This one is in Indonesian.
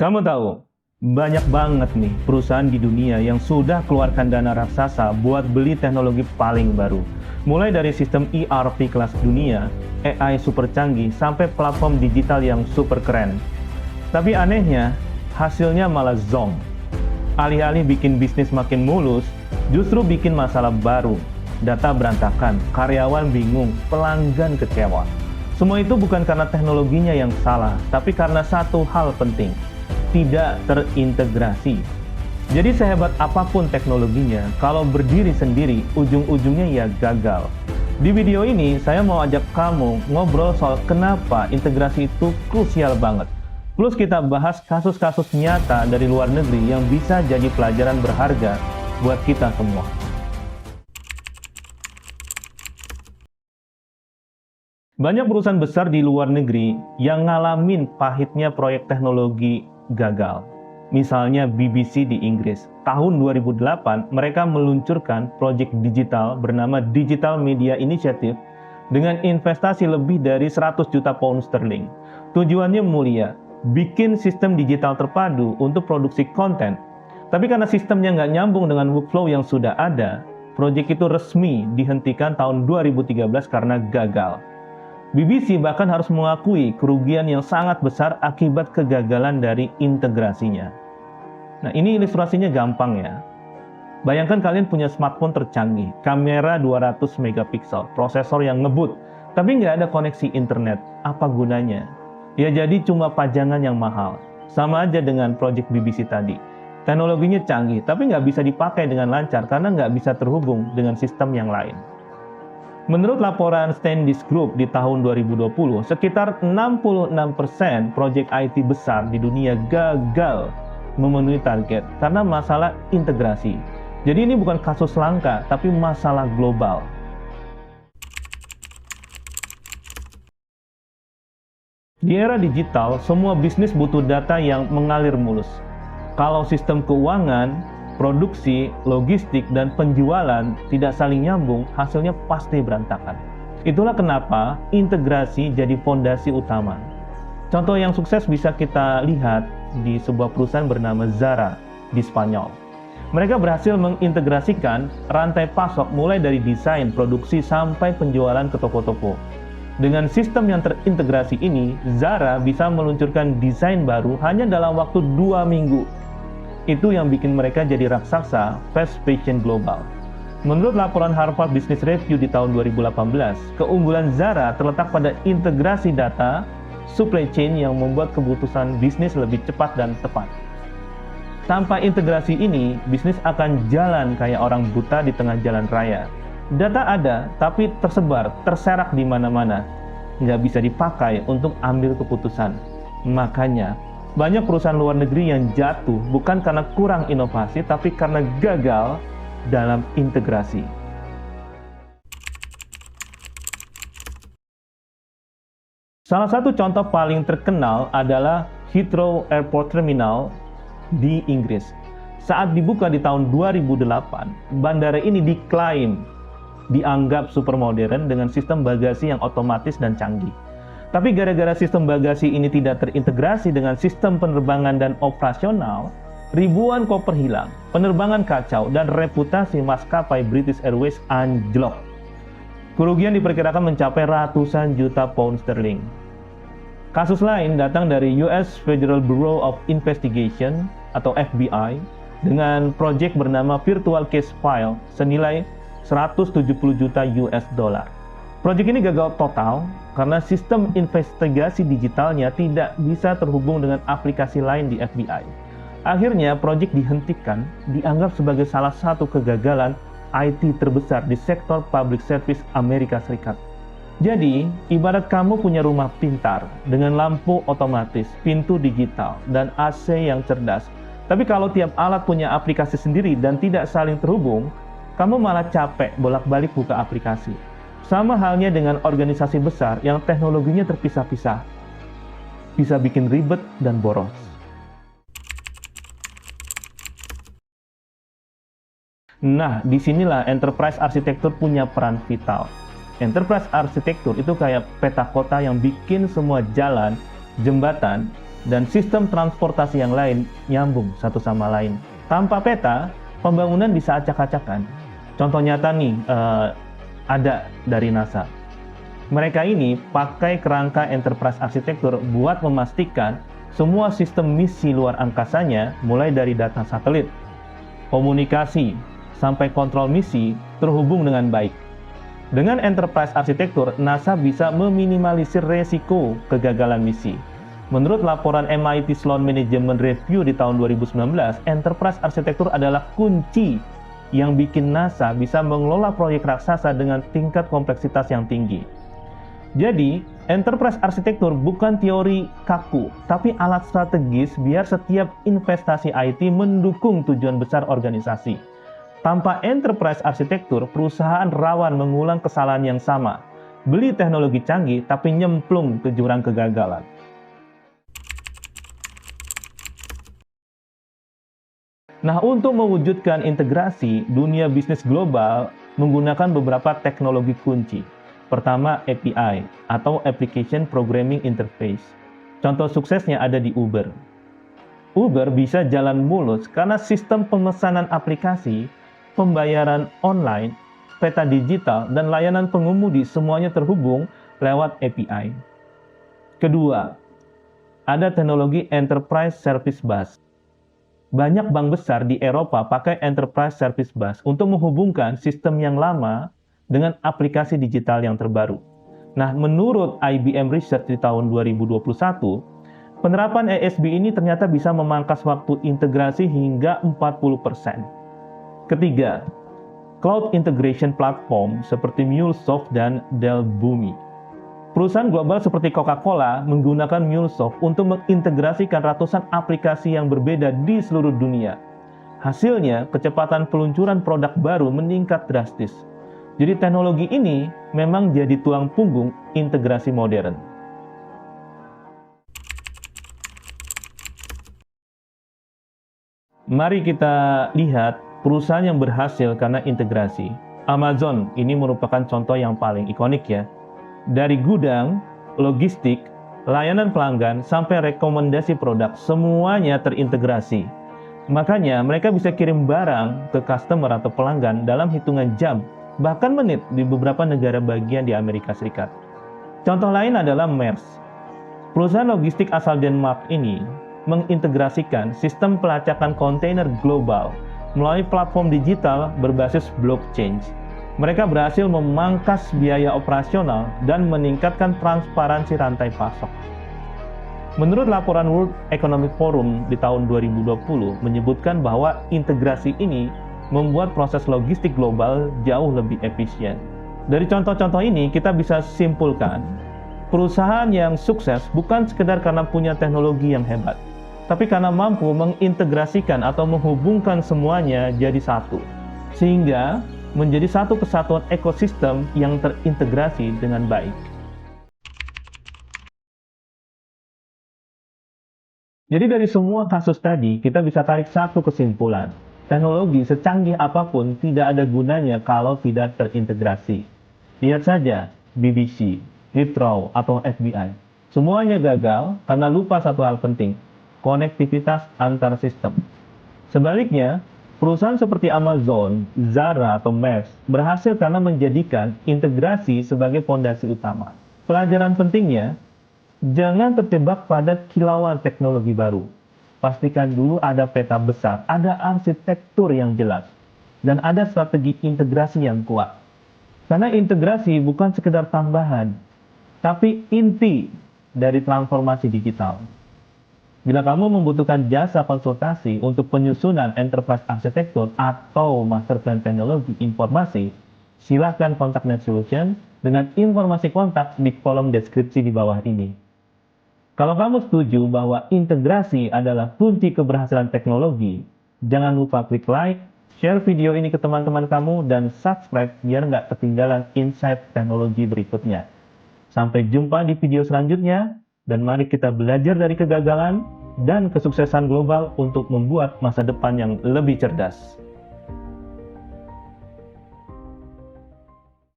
Kamu tahu, banyak banget nih perusahaan di dunia yang sudah keluarkan dana raksasa buat beli teknologi paling baru. Mulai dari sistem ERP kelas dunia, AI super canggih, sampai platform digital yang super keren. Tapi anehnya, hasilnya malah zonk. Alih-alih bikin bisnis makin mulus, justru bikin masalah baru. Data berantakan, karyawan bingung, pelanggan kecewa. Semua itu bukan karena teknologinya yang salah, tapi karena satu hal penting: tidak terintegrasi. Jadi sehebat apapun teknologinya, kalau berdiri sendiri, ujung-ujungnya ya gagal. Di video ini, saya mau ajak kamu ngobrol soal kenapa integrasi itu krusial banget. Plus kita bahas kasus-kasus nyata dari luar negeri yang bisa jadi pelajaran berharga buat kita semua. Banyak perusahaan besar di luar negeri yang ngalamin pahitnya proyek teknologi gagal. Misalnya BBC di Inggris. Tahun 2008, mereka meluncurkan proyek digital bernama Digital Media Initiative dengan investasi lebih dari 100 juta pound sterling. Tujuannya mulia, bikin sistem digital terpadu untuk produksi konten. Tapi karena sistemnya nggak nyambung dengan workflow yang sudah ada, proyek itu resmi dihentikan tahun 2013 karena gagal. BBC bahkan harus mengakui kerugian yang sangat besar akibat kegagalan dari integrasinya. Nah, ini ilustrasinya gampang ya. Bayangkan kalian punya smartphone tercanggih, kamera 200 megapiksel, prosesor yang ngebut, tapi nggak ada koneksi internet. Apa gunanya? Ya jadi cuma pajangan yang mahal. Sama aja dengan proyek BBC tadi. Teknologinya canggih, tapi nggak bisa dipakai dengan lancar karena nggak bisa terhubung dengan sistem yang lain. Menurut laporan Standish Group di tahun 2020, sekitar 66% proyek IT besar di dunia gagal memenuhi target karena masalah integrasi. Jadi ini bukan kasus langka, tapi masalah global. Di era digital, semua bisnis butuh data yang mengalir mulus. Kalau sistem keuangan, produksi, logistik, dan penjualan tidak saling nyambung, hasilnya pasti berantakan. Itulah kenapa integrasi jadi fondasi utama. Contoh yang sukses bisa kita lihat di sebuah perusahaan bernama Zara di Spanyol. Mereka berhasil mengintegrasikan rantai pasok mulai dari desain, produksi, sampai penjualan ke toko-toko. Dengan sistem yang terintegrasi ini, Zara bisa meluncurkan desain baru hanya dalam waktu 2 minggu. Itu yang bikin mereka jadi raksasa fast fashion global. Menurut laporan Harvard Business Review di tahun 2018, keunggulan Zara terletak pada integrasi data, supply chain yang membuat keputusan bisnis lebih cepat dan tepat. Tanpa integrasi ini, bisnis akan jalan kayak orang buta di tengah jalan raya. Data ada, tapi tersebar, terserak di mana-mana. Nggak bisa dipakai untuk ambil keputusan. Makanya, banyak perusahaan luar negeri yang jatuh bukan karena kurang inovasi, tapi karena gagal dalam integrasi. Salah satu contoh paling terkenal adalah Heathrow Airport Terminal di Inggris. Saat dibuka di tahun 2008, bandara ini diklaim dianggap super modern dengan sistem bagasi yang otomatis dan canggih. Tapi gara-gara sistem bagasi ini tidak terintegrasi dengan sistem penerbangan dan operasional, ribuan koper hilang, penerbangan kacau, dan reputasi maskapai British Airways anjlok. Kerugian diperkirakan mencapai ratusan juta pound sterling. Kasus lain datang dari US Federal Bureau of Investigation atau FBI dengan proyek bernama Virtual Case File senilai 170 juta US dollar. Proyek ini gagal total karena sistem investigasi digitalnya tidak bisa terhubung dengan aplikasi lain di FBI. Akhirnya, proyek dihentikan, dianggap sebagai salah satu kegagalan IT terbesar di sektor public service Amerika Serikat. Jadi, ibarat kamu punya rumah pintar dengan lampu otomatis, pintu digital, dan AC yang cerdas. Tapi kalau tiap alat punya aplikasi sendiri dan tidak saling terhubung, kamu malah capek bolak-balik buka aplikasi. Sama halnya dengan organisasi besar yang teknologinya terpisah-pisah. Bisa bikin ribet dan boros. Nah, disinilah enterprise arsitektur punya peran vital. Enterprise arsitektur itu kayak peta kota yang bikin semua jalan, jembatan, dan sistem transportasi yang lain nyambung satu sama lain. Tanpa peta, pembangunan bisa acak-acakan. Contoh nyata nih, ada dari NASA. Mereka ini pakai kerangka enterprise architecture buat memastikan semua sistem misi luar angkasanya, mulai dari data satelit, komunikasi, sampai kontrol misi, terhubung dengan baik. Dengan enterprise architecture, NASA bisa meminimalisir resiko kegagalan misi. Menurut laporan MIT Sloan Management Review di tahun 2019, enterprise architecture adalah kunci yang bikin NASA bisa mengelola proyek raksasa dengan tingkat kompleksitas yang tinggi. Jadi, enterprise architecture bukan teori kaku, tapi alat strategis biar setiap investasi IT mendukung tujuan besar organisasi. Tanpa enterprise architecture, perusahaan rawan mengulang kesalahan yang sama. Beli teknologi canggih, tapi nyemplung ke jurang kegagalan. Nah, untuk mewujudkan integrasi, dunia bisnis global menggunakan beberapa teknologi kunci. Pertama, API, atau Application Programming Interface. Contoh suksesnya ada di Uber. Uber bisa jalan mulus karena sistem pemesanan aplikasi, pembayaran online, peta digital, dan layanan pengemudi semuanya terhubung lewat API. Kedua, ada teknologi Enterprise Service Bus. Banyak bank besar di Eropa pakai Enterprise Service Bus untuk menghubungkan sistem yang lama dengan aplikasi digital yang terbaru. Nah, menurut IBM Research di tahun 2021, penerapan ESB ini ternyata bisa memangkas waktu integrasi hingga 40%. Ketiga, Cloud Integration Platform seperti MuleSoft dan Dell Boomi. Perusahaan global seperti Coca-Cola menggunakan MuleSoft untuk mengintegrasikan ratusan aplikasi yang berbeda di seluruh dunia. Hasilnya, kecepatan peluncuran produk baru meningkat drastis. Jadi teknologi ini memang jadi tulang punggung integrasi modern. Mari kita lihat perusahaan yang berhasil karena integrasi. Amazon ini merupakan contoh yang paling ikonik ya. Dari gudang, logistik, layanan pelanggan, sampai rekomendasi produk, semuanya terintegrasi. Makanya mereka bisa kirim barang ke customer atau pelanggan dalam hitungan jam, bahkan menit di beberapa negara bagian di Amerika Serikat. Contoh lain adalah Maersk. Perusahaan logistik asal Denmark ini mengintegrasikan sistem pelacakan kontainer global melalui platform digital berbasis blockchain. Mereka berhasil memangkas biaya operasional dan meningkatkan transparansi rantai pasok. Menurut laporan World Economic Forum di tahun 2020 menyebutkan bahwa integrasi ini membuat proses logistik global jauh lebih efisien. Dari contoh-contoh ini kita bisa simpulkan, perusahaan yang sukses bukan sekedar karena punya teknologi yang hebat, tapi karena mampu mengintegrasikan atau menghubungkan semuanya jadi satu, sehingga menjadi satu kesatuan ekosistem yang terintegrasi dengan baik. Jadi dari semua kasus tadi, kita bisa tarik satu kesimpulan. Teknologi secanggih apapun tidak ada gunanya kalau tidak terintegrasi. Lihat saja BBC, Heathrow, atau FBI. Semuanya gagal karena lupa satu hal penting, konektivitas antar sistem. Sebaliknya, perusahaan seperti Amazon, Zara, atau Maersk berhasil karena menjadikan integrasi sebagai fondasi utama. Pelajaran pentingnya, jangan terjebak pada kilauan teknologi baru. Pastikan dulu ada peta besar, ada arsitektur yang jelas, dan ada strategi integrasi yang kuat. Karena integrasi bukan sekedar tambahan, tapi inti dari transformasi digital. Bila kamu membutuhkan jasa konsultasi untuk penyusunan enterprise architecture atau master plan teknologi informasi, silakan kontak Net Solution dengan informasi kontak di kolom deskripsi di bawah ini. Kalau kamu setuju bahwa integrasi adalah kunci keberhasilan teknologi, jangan lupa klik like, share video ini ke teman-teman kamu, dan subscribe biar nggak ketinggalan insight teknologi berikutnya. Sampai jumpa di video selanjutnya, dan mari kita belajar dari kegagalan dan kesuksesan global untuk membuat masa depan yang lebih cerdas.